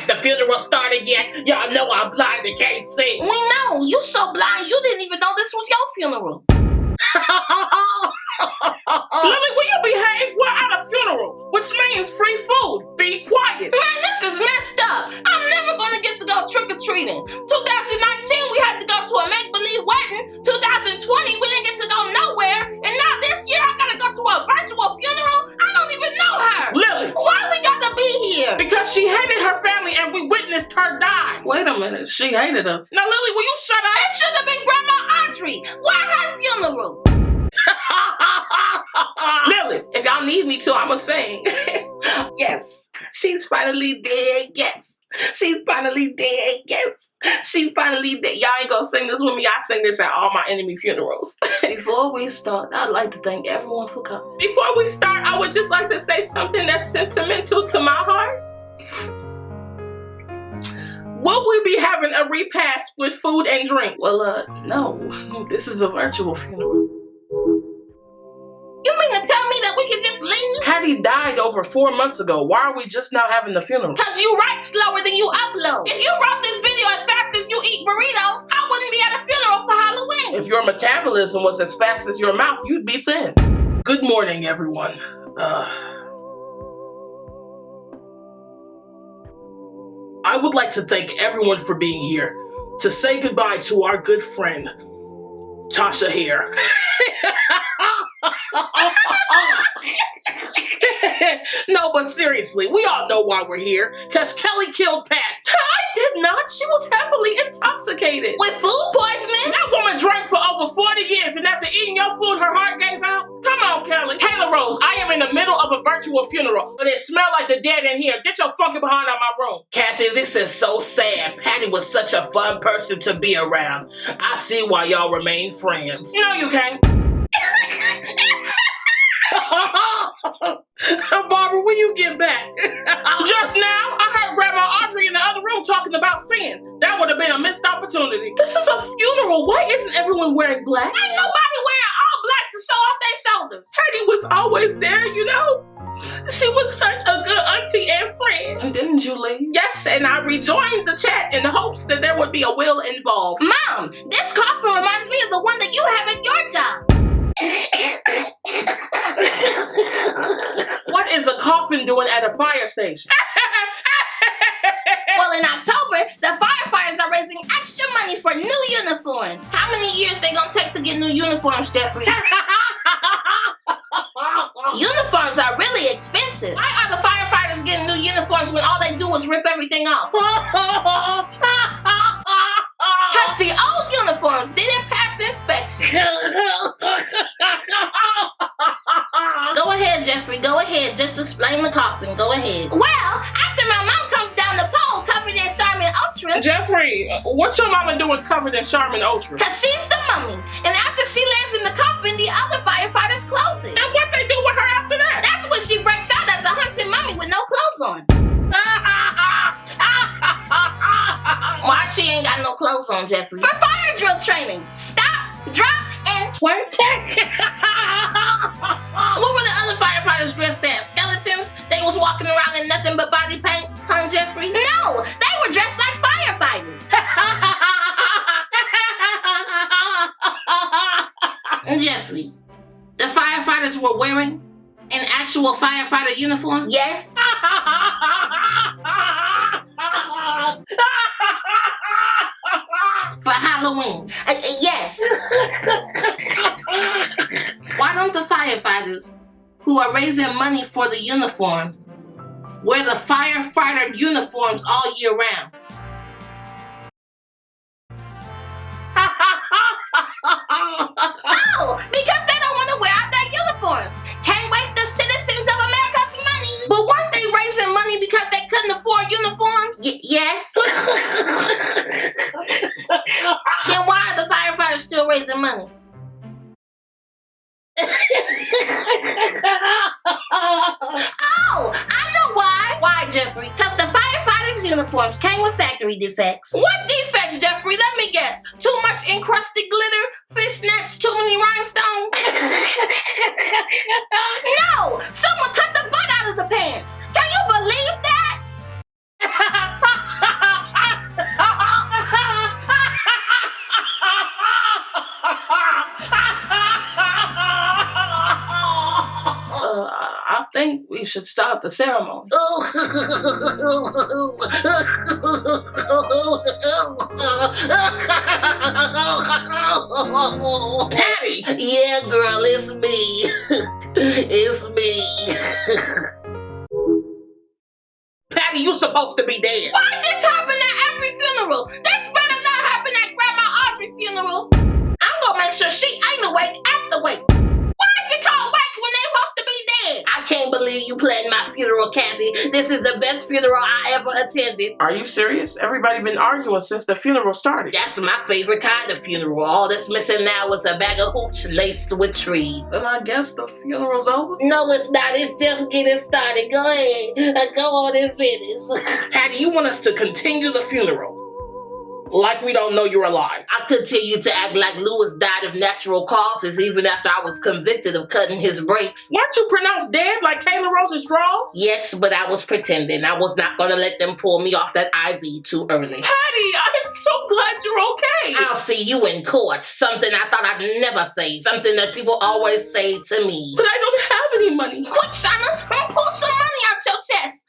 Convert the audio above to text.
Has the funeral started yet? Y'all know I'm blind and can't see. We know. You so blind, you didn't even know this was your funeral. Lily, will you behave? We're at a funeral, which means free food. Be quiet. Man, this is messed up. I'm never gonna get to go trick-or-treating. 2019, we had to go to a make-believe wedding. 2020, we didn't get to go nowhere. And now this year, I gotta go to a virtual funeral? I don't even know her. Lily. Why we gotta be here? Because she hated her family and we witnessed her die. Wait a minute, she hated us. Now, Lily, will you shut up? It should have been Grandma Audrey. Why her funeral? Lily, if y'all need me to, I'ma sing. Yes, she's finally dead. Yes, she's finally dead. Yes, she finally dead. Y'all ain't gonna sing this with me. I sing this at all my enemy funerals. Before we start, I'd like to thank everyone for coming. Before we start, I would just like to say something that's sentimental to my heart. Will we be having a repast with food and drink? Well, no. This is a virtual funeral. You mean to tell me that we can just leave? Hattie died over 4 months ago. Why are we just now having the funeral? Because you write slower than you upload. If you wrote this video as fast as you eat burritos, I wouldn't be at a funeral for Halloween. If your metabolism was as fast as your mouth, you'd be thin. Good morning, everyone. I would like to thank everyone for being here to say goodbye to our good friend, Tasha here. No, but seriously, we all know why we're here. Because Kelly killed Pat. I did not. She was heavily intoxicated. With food poisoning? That woman drank for over 40 years and after eating your food, her heart gave out? Come on, Kelly. Taylor Rose, I am in the middle of a virtual funeral, but it smells like the dead in here. Get your funky behind out my room. Kathy, this is so sad. Patty was such a fun person to be around. I see why y'all remain friends. No, you can't. Barbara, when you get back? Just now, I heard Grandma Audrey in the other room talking about sin. That would have been a missed opportunity. This is a funeral. Why isn't everyone wearing black? Ain't nobody wearing all black to show off their shoulders. Hattie was always there, you know? She was such a good auntie and friend. And didn't you leave? Yes, and I rejoined the chat in the hopes that there would be a will involved. Mom, this coffin reminds me of the one that you have at your job. What is a coffin doing at a fire station? Well, in October, the firefighters are raising extra money for new uniforms. How many years they gonna take to get new uniforms, Jeffrey? Uniforms are really expensive. Why are the firefighters getting new uniforms when all they do is rip everything off? Because the old uniforms didn't pass inspection. Go ahead, Jeffrey, go ahead. Just explain the coffin, go ahead. Well, after my mom comes down the pole covered in Charmin Ultra. Jeffrey, what's your mama doing covered in Charmin Ultra? Because she's the mummy. And after she lands in the coffin, the other firefighters close it. And what they do with her after that? That's when she breaks out as a hunted mummy with no clothes on. Why she ain't got no clothes on, Jeffrey? For fire drill training. Stop, drop, and twerk. What were the other firefighters dressed as? Skeletons? They was walking around in nothing but body paint? Huh, Jeffrey? No, they were dressed like firefighters. Jeffrey, the firefighters were wearing an actual firefighter uniform? Yes. For Halloween? Yes. Why don't the firefighters who are raising money for the uniforms wear the firefighter uniforms all year round? Oh, because they don't want to wear out their uniforms. Can't waste the citizens of America's money. But weren't they raising money because they couldn't afford uniforms? Yes. Then why are the firefighters still raising money? Oh, I know why. Why, Jeffrey? Because the firefighters' uniforms came with factory defects. What defects, Jeffrey? Let me guess. Too much encrusted glitter? Fishnets? Too many rhinestones? No! Someone cut the butt out of the pants. Can you believe that? you should start the ceremony. Patty! Yeah, girl, it's me. It's me. Patty, you supposed to be dead. Why this happen at every funeral? This better not happen at Grandma Audrey's funeral. I'm gonna make sure she ain't awake at the wake. Why is it called wake when they supposed to be dead? I can't believe you planned my funeral, Kathy. This is the best funeral I ever attended. Are you serious? Everybody been arguing since the funeral started. That's my favorite kind of funeral. All that's missing now is a bag of hooch laced with tree. Then I guess the funeral's over. No, it's not. It's just getting started. Go ahead. Go on and finish. Patty, you want us to continue the funeral? Like we don't know you're alive. I continue to act like Lewis died of natural causes even after I was convicted of cutting his brakes. Weren't you pronounced dead like Kayla Rose's draws? Yes, but I was pretending. I was not going to let them pull me off that IV too early. Patty, I'm so glad you're okay. I'll see you in court. Something I thought I'd never say. Something that people always say to me. But I don't have any money. Quick, Shauna, pull some money out your chest.